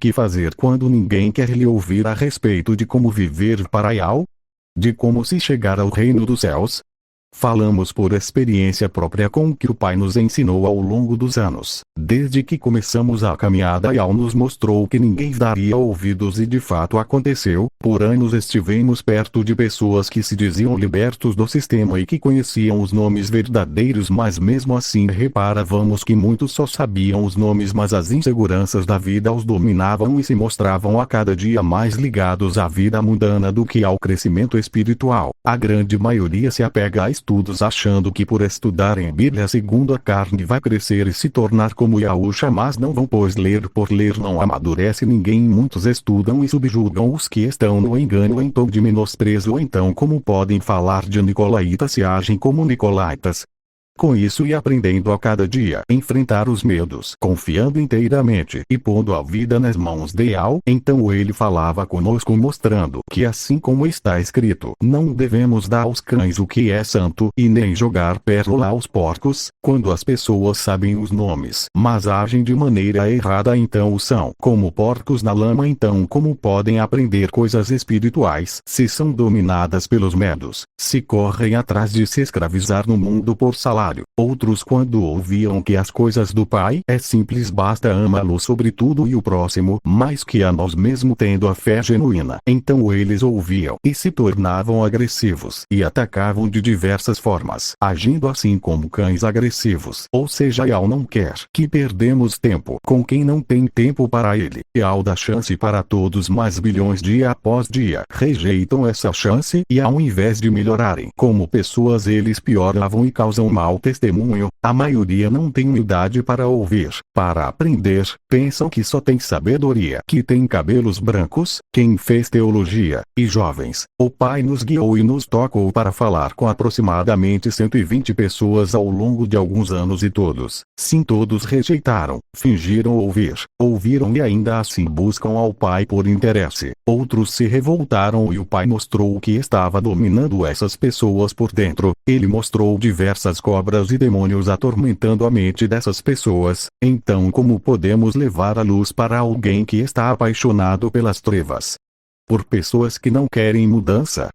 que fazer quando ninguém quer lhe ouvir a respeito de como viver para Yao? De como se chegar ao reino dos céus? Falamos por experiência própria com o que o Pai nos ensinou ao longo dos anos. Desde que começamos a caminhada, Yao nos mostrou que ninguém daria ouvidos e de fato aconteceu. Por anos estivemos perto de pessoas que se diziam libertos do sistema e que conheciam os nomes verdadeiros, mas mesmo assim reparávamos que muitos só sabiam os nomes, mas as inseguranças da vida os dominavam e se mostravam a cada dia mais ligados à vida mundana do que ao crescimento espiritual. A grande maioria se apega a estudos achando que por estudarem a Bíblia segundo a carne vai crescer e se tornar como Yahusha, mas não vão, pois ler por ler não amadurece ninguém. Muitos estudam e subjugam os que estão no engano em tom de menosprezo. Então, como podem falar de nicolaítas se agem como nicolaítas? Com isso e aprendendo a cada dia enfrentar os medos, confiando inteiramente e pondo a vida nas mãos de Yao, então ele falava conosco mostrando que assim como está escrito, não devemos dar aos cães o que é santo e nem jogar pérola aos porcos. Quando as pessoas sabem os nomes, mas agem de maneira errada, então o são como porcos na lama. Então como podem aprender coisas espirituais se são dominadas pelos medos, se correm atrás de se escravizar no mundo por salário? Outros, quando ouviam que as coisas do Pai é simples, basta amá-lo sobre tudo e o próximo mais que a nós mesmo, tendo a fé genuína, então eles ouviam e se tornavam agressivos e atacavam de diversas formas, agindo assim como cães agressivos. Ou seja, Yao não quer que perdemos tempo com quem não tem tempo para ele. Yao dá chance para todos, mas bilhões dia após dia rejeitam essa chance e ao invés de melhorarem como pessoas, eles pioravam e causam mau testemunho. A maioria não tem humildade para ouvir, para aprender, pensam que só tem sabedoria, que tem cabelos brancos, quem fez teologia, e jovens. O Pai nos guiou e nos tocou para falar com aproximadamente 120 pessoas ao longo de alguns anos e todos, sim, todos rejeitaram, fingiram ouvir, ouviram e ainda assim buscam ao Pai por interesse. Outros se revoltaram e o Pai mostrou o que estava dominando essas pessoas por dentro. Ele mostrou diversas cobras e demônios atormentando a mente dessas pessoas. Então como podemos levar a luz para alguém que está apaixonado pelas trevas? Por pessoas que não querem mudança?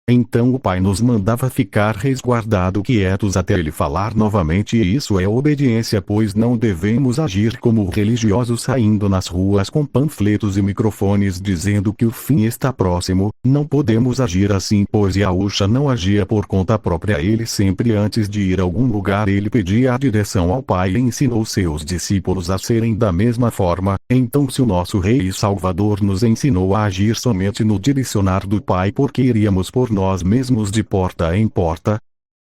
Então o Pai nos mandava ficar resguardado quietos até ele falar novamente, e isso é obediência, pois não devemos agir como religiosos saindo nas ruas com panfletos e microfones dizendo que o fim está próximo. Não podemos agir assim, pois Yahusha não agia por conta própria. Ele sempre, antes de ir a algum lugar, ele pedia a direção ao Pai e ensinou seus discípulos a serem da mesma forma. Então se o nosso Rei e Salvador nos ensinou a agir somente no direcionar do Pai, porque iríamos por nós mesmos de porta em porta?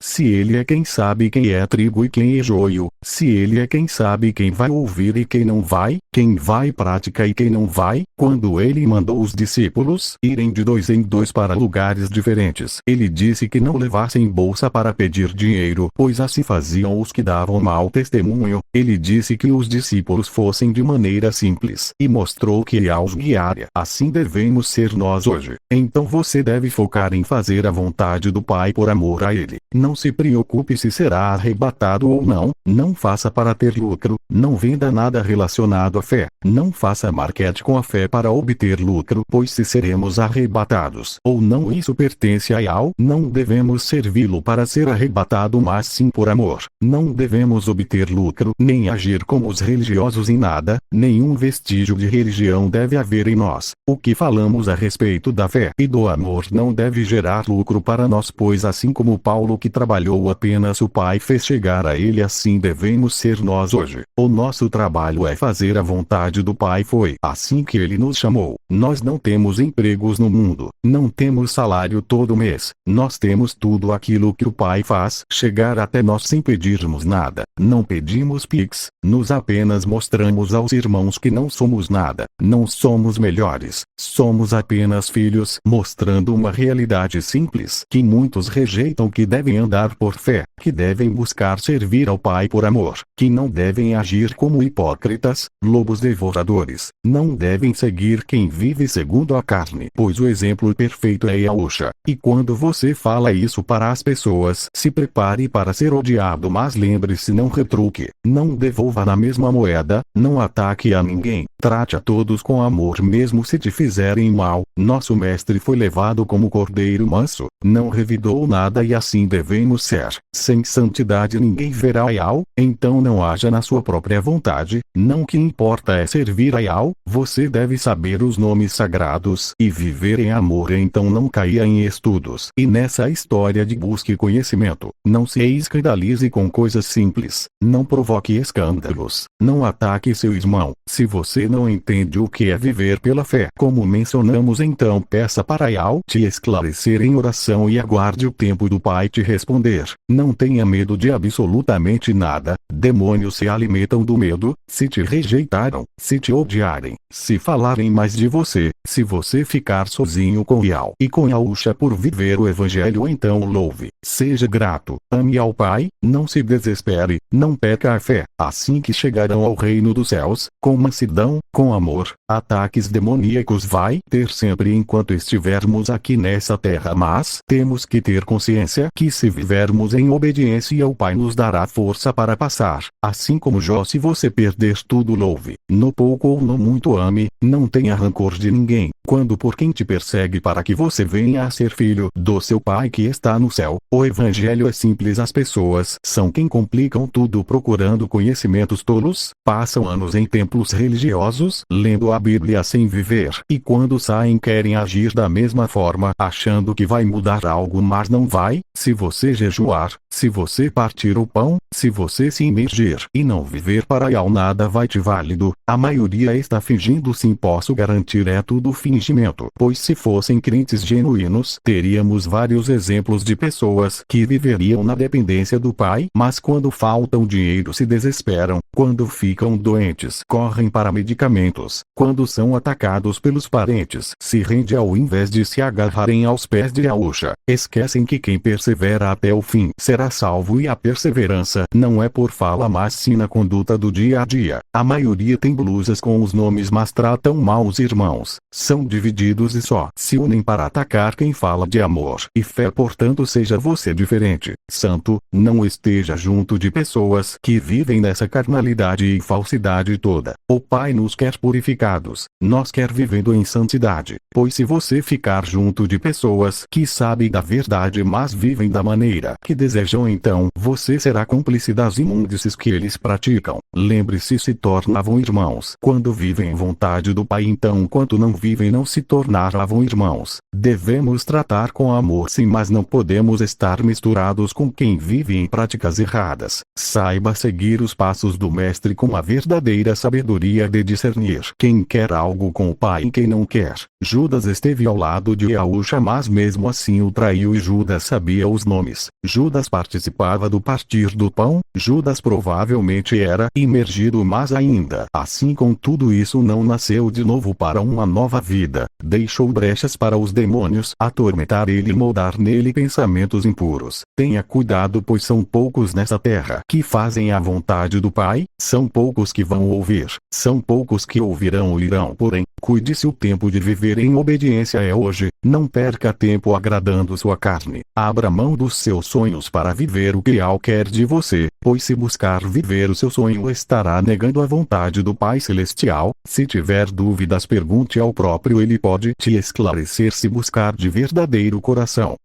Se ele é quem sabe quem é trigo e quem é joio, se ele é quem sabe quem vai ouvir e quem não vai, quem vai prática e quem não vai, quando ele mandou os discípulos irem de 2 em 2 para lugares diferentes, ele disse que não levassem bolsa para pedir dinheiro, pois assim faziam os que davam mau testemunho. Ele disse que os discípulos fossem de maneira simples e mostrou que ia os guiaria. Assim devemos ser nós hoje. Então você deve focar em fazer a vontade do Pai por amor a ele. Não se preocupe se será arrebatado ou não, não faça para ter lucro, não venda nada relacionado à fé, não faça marketing com a fé para obter lucro, pois se seremos arrebatados ou não, isso pertence a Yao. Não devemos servi-lo para ser arrebatado, mas sim por amor. Não devemos obter lucro, nem agir como os religiosos em nada, nenhum vestígio de religião deve haver em nós. O que falamos a respeito da fé e do amor não deve gerar lucro para nós, pois assim como Paulo, que trabalhou apenas, o Pai fez chegar a ele, assim devemos ser nós hoje. O nosso trabalho é fazer a vontade do Pai. Foi assim que ele nos chamou. Nós não temos empregos no mundo, não temos salário todo mês, nós temos tudo aquilo que o Pai faz chegar até nós sem pedirmos nada. Não pedimos pix, nos apenas mostramos aos irmãos que não somos nada, não somos melhores, somos apenas filhos, mostrando uma realidade simples que muitos rejeitam, que devem andar por fé, que devem buscar servir ao Pai por amor, que não devem agir como hipócritas, lobos devoradores, não devem seguir quem vive segundo a carne, pois o exemplo perfeito é Yahusha. E quando você fala isso para as pessoas, se prepare para ser odiado, mas lembre-se, não retruque, não devolva na mesma moeda, não ataque a ninguém, Trate a todos com amor mesmo se te fizerem mal. Nosso mestre foi levado como cordeiro manso, não revidou nada e assim devemos ser. Sem santidade ninguém verá Ayal, então não haja na sua própria vontade, não que importa é servir Ayal, você deve saber os nomes sagrados e viver em amor então não caia em estudos. E nessa história de busque conhecimento, não se escandalize com coisas simples, não provoque escândalos, não ataque seu irmão. Se você não entende o que é viver pela fé, como mencionamos então peça para Ayal te esclarecer em oração e aguarde o tempo do Pai te responder. Não tenha medo de absolutamente nada, demônios se alimentam do medo, se te rejeitaram, se te odiarem, se falarem mais de você, se você ficar sozinho com Ayal e com Yahusha por viver o Evangelho então louve, seja grato, ame ao Pai, não se desespere, não perca a fé, assim que chegarão ao reino dos céus, com mansidão, com amor, ataques demoníacos vai ter sempre enquanto estivermos aqui nessa terra mas temos que ter consciência que se vivermos em obediência o Pai nos dará força para passar, assim como Jó se você perder tudo louve, no pouco ou no muito ame, não tenha rancor de ninguém, quando por quem te persegue para que você venha a ser filho do seu Pai que está no céu. O Evangelho é simples as pessoas são quem complicam tudo procurando conhecimentos tolos, passam anos em templos religiosos, lendo a Bíblia sem viver, e quando saem querem agir da mesma forma, achando que vai mudar algo mas não vai, se você jejuar, se você partir o pão, se você se imergir e não viver para Ayal nada vai te válido, a maioria está fingindo sim posso garantir é tudo fingimento, pois se fossem crentes genuínos teríamos vários exemplos de pessoas que viveriam na dependência do Pai, mas quando faltam dinheiro se desesperam, quando ficam doentes correm para medicamentos, quando são atacados pelos parentes se rende ao invés de se agarrarem aos pés de Yahusha, esquecem que quem persevera até o fim será salvo e a perseverança não é por fala mas sim na conduta do dia a dia. A maioria tem blusas com os nomes mas tratam mal os irmãos, são divididos e só se unem para atacar quem fala de amor e fé portanto seja você diferente, santo, não esteja junto de pessoas que vivem nessa carnalidade e falsidade toda. O Pai nos quer purificados, nós quer vivendo em santidade, pois se você ficar junto de pessoas que sabem da verdade mas vivem da maneira que desejam então você será cúmplice das imundícies que eles praticam. Lembre-se se tornavam irmãos quando vivem em vontade do Pai então quanto não vivem não se tornavam irmãos. Devemos tratar com amor sim mas não podemos estar misturados com quem vive em práticas erradas. Saiba seguir os passos do Mestre com a verdadeira sabedoria de discernir quem quer algo com o Pai e quem não quer. Judas esteve ao lado de Yahusha mas mesmo assim o traiu e Judas sabia os nomes. Judas participava do partir do pão, Judas provavelmente era imergido mas ainda assim com tudo isso não nasceu de novo para uma nova vida, deixou brechas para os demônios atormentar ele e moldar nele pensamentos impuros. Tenha cuidado pois são poucos nessa terra que fazem a vontade do Pai, são poucos que vão ouvir, são poucos que ouvirão ou irão porém, cuide-se o tempo de viver em obediência é hoje, não perca tempo agradando sua carne, abra mão dos seus sonhos para viver o que Ayal quer de você, pois se buscar viver o seu sonho estará negando a vontade do Pai Celestial. Se tiver dúvidas pergunte ao próprio ele pode te esclarecer se buscar de verdadeiro coração.